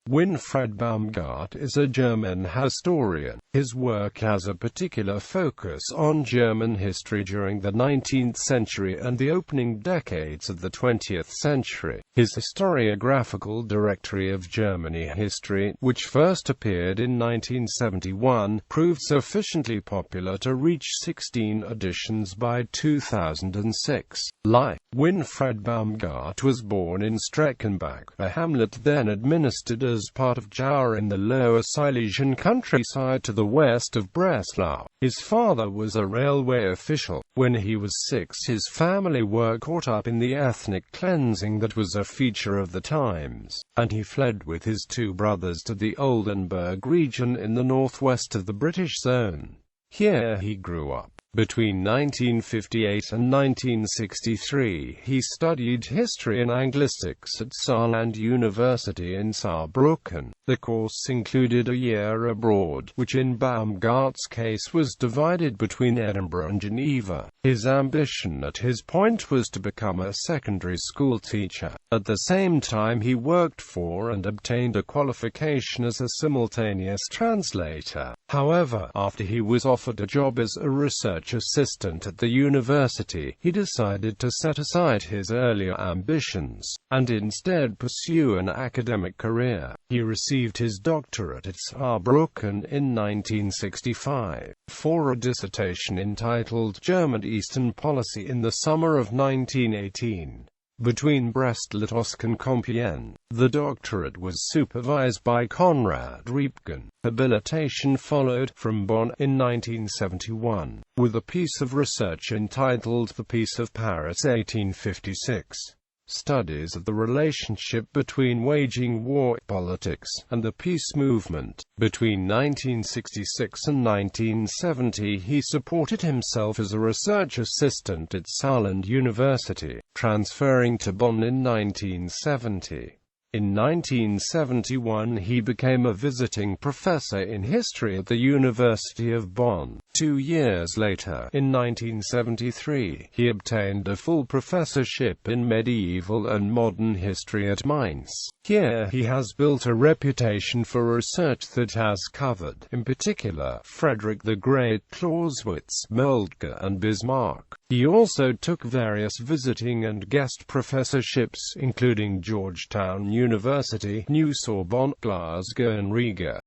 Winfried Baumgart is a German historian. His work has a particular focus on German history during the 19th century and the opening decades of the 20th century. His historiographical Directory of Germany History, which first appeared in 1971, proved sufficiently popular to reach 16 editions by 2006. Life. Winfried Baumgart was born in Streckenbach, a hamlet then administered as part of Jauer in the Lower Silesian countryside to the west of Breslau. His father was a railway official. When he was 6, his family were caught up in the ethnic cleansing that was a feature of the times, and he fled with his 2 brothers to the Oldenburg region in the northwest of the British zone. Here he grew up. Between 1958 and 1963, he studied history and Anglistics at Saarland University in Saarbrücken. The course included a year abroad, which in Baumgart's case was divided between Edinburgh and Geneva. His ambition at his point was to become a secondary school teacher. At the same time, he worked for and obtained a qualification as a simultaneous translator. However, after he was offered a job as a research assistant at the university, he decided to set aside his earlier ambitions, and instead pursue an academic career. He received his doctorate at Saarbrücken in 1965, for a dissertation entitled German Eastern Policy in the summer of 1918. Between Brest-Litovsk and Compiègne, the doctorate was supervised by Konrad Riepgen. Habilitation followed, from Bonn, in 1971, with a piece of research entitled The Peace of Paris 1856. Studies of the relationship between waging war politics and the peace movement. Between 1966 and 1970, he supported himself as a research assistant at Saarland University, transferring to Bonn in 1970. In 1971, he became a visiting professor in history at the University of Bonn. 2 years later, in 1973, he obtained a full professorship in medieval and modern history at Mainz. Here, he has built a reputation for research that has covered, in particular, Frederick the Great, Clausewitz, Moltke, and Bismarck. He also took various visiting and guest professorships, including Georgetown University, New Sorbonne, Glasgow and Riga.